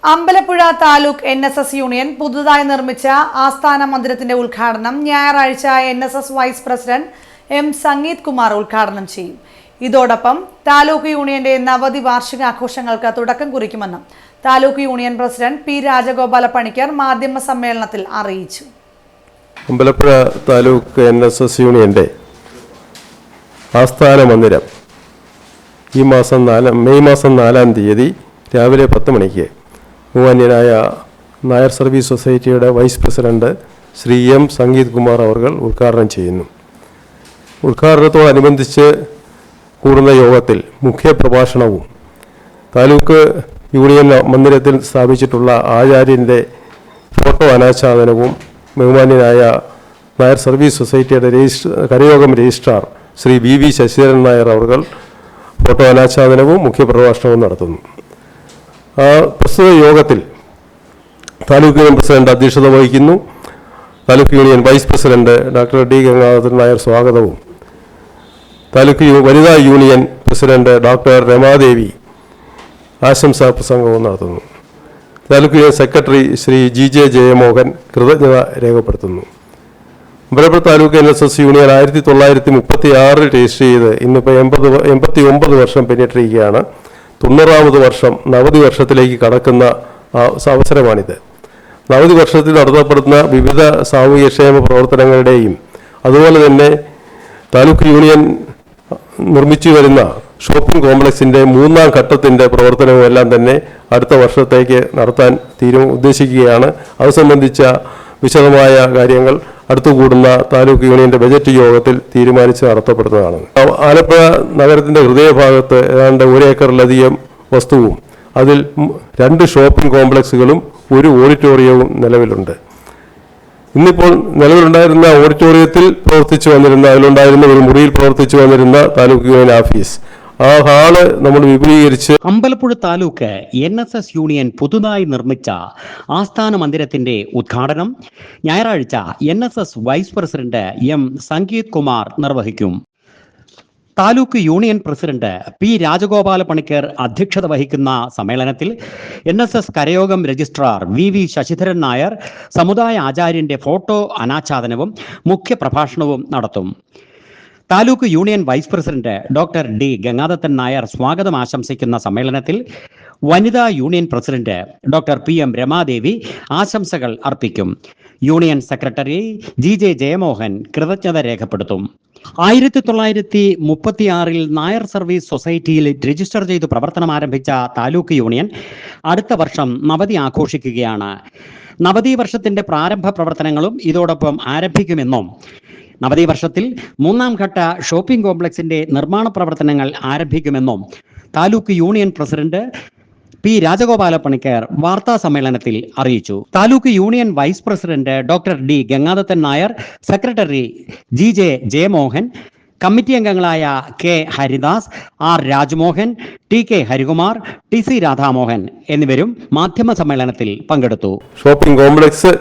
Ambalappuzha taluk NSS union പുതുതായി നിർമ്മിച്ച ആസ്ഥാന മന്ദിരത്തിന്റെ ഉദ്ഘാടനം ഞായറാഴ്ച NSS vice president M. Sangeeth Kumar ഉദ്ഘാടനം ചെയ്യും. ഇതോടൊപ്പം താലൂക്ക് യൂണിയന്റെ നവതി വാർഷിക ആഘോഷങ്ങൾക്ക് തുടക്കം കുറിക്കുമെന്ന് taluk union president P. Rajagopala Panicker മാധ്യമ സമ്മേളനത്തിൽ അറിയിച്ചു. അമ്പലപ്പുഴ താലൂക്ക് NSS യൂണിയന്റെ ആസ്ഥാന മന്ദിരം മെയ് മാസം 4-ാം തീയതി രാവിലെ 10 മണിക്ക് ബഹുമാന്യനായ നായർ സർവീസ് സൊസൈറ്റിയുടെ vice president Shri M. Sangeeth Kumar അവർ ഉദ്ഘാടനം ചെയ്യുന്നു. ഉദ്ഘാടനത്തോടനുബന്ധിച്ച് കൂടുന്ന യോഗത്തിൽ മുഖ്യ പ്രഭാഷണവും താലൂക്ക് യൂണിയൻ മന്ദിരത്തിൽ സ്ഥാപിച്ചിട്ടുള്ള ആചാര്യൻ്റെ ഫോട്ടോ അനാച്ഛാദനവും ബഹുമാന്യനായ നായർ സർവീസ് സൊസൈറ്റിയുടെ കരയോഗം രജിസ്ട്രാർ ശ്രീ V. ശശിധരൻ നായർ അവർ ഫോട്ടോ അനാച്ഛാദനവും മുഖ്യപ്രഭാഷണവും നടത്തുന്നു. ആ പ്രസ്തുത യോഗത്തിൽ താലൂക്ക് യൂണിയൻ പ്രസിഡന്റ് അധ്യക്ഷത വഹിക്കുന്നു. Taluk union vice president doctor D. Gangadharan Nair സ്വാഗതവും, താലൂക്ക് വനിതാ യൂണിയൻ പ്രസിഡന്റ് ഡോക്ടർ രമാദേവി ആശംസാ പ്രസംഗവും നടത്തുന്നു. Taluk union secretary Shri G. Jayamohan കൃതജ്ഞത രേഖപ്പെടുത്തുന്നു. Ambalappuzha taluk NSS union 1936 register ചെയ്ത് ഇന്നിപ്പോൾ 89 വർഷം പിന്നിട്ടിരിക്കുകയാണ്. 90ാമത് വർഷം നവതി വർഷത്തിലേക്ക് കടക്കുന്ന അവസരമാണിത്. നവതി വർഷത്തിൽ നടത്തപ്പെടുന്ന വിവിധ സാമൂഹ്യക്ഷേമ പ്രവർത്തനങ്ങളുടെയും അതുപോലെ തന്നെ താലൂക്ക് യൂണിയൻ നിർമ്മിച്ചു വരുന്ന ഷോപ്പിംഗ് കോംപ്ലക്സിൻ്റെ 3-ാം ഘട്ടത്തിൻ്റെ പ്രവർത്തനവും എല്ലാം തന്നെ അടുത്ത വർഷത്തേക്ക് നടത്താൻ ഉദ്ദേശിക്കുകയാണ്. അത് സംബന്ധിച്ച വിശദമായ കാര്യങ്ങൾ അടുത്തുകൂടുന്ന താലൂക്ക് യൂണിയന്റെ ബജറ്റ് യോഗത്തിൽ തീരുമാനിച്ച് നടത്തപ്പെടുന്നതാണ്. ആലപ്പുഴ നഗരത്തിന്റെ ഹൃദയഭാഗത്ത് ഏതാണ്ട് 1 ഏക്കറിലധികം വസ്തുവും അതിൽ 2 ഷോപ്പിംഗ് കോംപ്ലക്സുകളും 1 ഓഡിറ്റോറിയവും നിലവിലുണ്ട്. ഇന്നിപ്പോൾ നിലവിലുണ്ടായിരുന്ന ഓഡിറ്റോറിയത്തിൽ അതിലുണ്ടായിരുന്ന ഒരു മുറിയിൽ പ്രവർത്തിച്ചു വന്നിരുന്ന താലൂക്ക് യൂണിയൻ ഓഫീസ്, ആ ഹാള് നമ്മൾ വിപുലീകരിച്ച് അമ്പലപ്പുഴ താലൂക്ക് NSS യൂണിയൻ പുതുതായി നിർമ്മിച്ച ആസ്ഥാന മന്ദിരത്തിന്റെ ഉദ്ഘാടനം ഞായറാഴ്ച NSS vice president M. Sangeeth Kumar നിർവഹിക്കും. Taluk union president P. Rajagopala Panicker അധ്യക്ഷത വഹിക്കുന്ന സമ്മേളനത്തിൽ NSS കരയോഗം രജിസ്ട്രാർ V. ശശിധരൻ നായർ സമുദായ ആചാര്യന്റെ ഫോട്ടോ അനാച്ഛാദനവും മുഖ്യപ്രഭാഷണവും നടത്തും. Taluk union vice president doctor D. Gangadharan Nair സ്വാഗതം ആശംസിക്കുന്ന സമ്മേളനത്തിൽ വനിതാ union president doctor PM. Ramadevi ആശംസകൾ അർപ്പിക്കും. Union secretary G. ജയമോഹൻ കൃതജ്ഞത രേഖപ്പെടുത്തും. 1936 നായർ സർവീസ് സൊസൈറ്റിയിൽ രജിസ്റ്റർ ചെയ്തു പ്രവർത്തനം ആരംഭിച്ച താലൂക്ക് യൂണിയൻ അടുത്ത വർഷം നവതി ആഘോഷിക്കുകയാണ്. നവതി വർഷത്തിന്റെ പ്രാരംഭ പ്രവർത്തനങ്ങളും ഇതോടൊപ്പം ആരംഭിക്കുമെന്നും നവതി വർഷത്തിൽ 3-ാം ഘട്ട ഷോപ്പിംഗ് കോംപ്ലക്സിന്റെ നിർമ്മാണ പ്രവർത്തനങ്ങൾ ആരംഭിക്കുമെന്നും taluk union president P. Rajagopala Panicker വാർത്താ സമ്മേളനത്തിൽ അറിയിച്ചു. Taluk union vice president doctor D. Gangadharan Nair, secretary G. Jayamohan, committee അംഗങ്ങളായ K. Haridas, R. Rajmohan, T. Harikumar, T. Radhamohan എന്നിവരും മാധ്യമ സമ്മേളനത്തിൽ പങ്കെടുത്തു. Shopping complex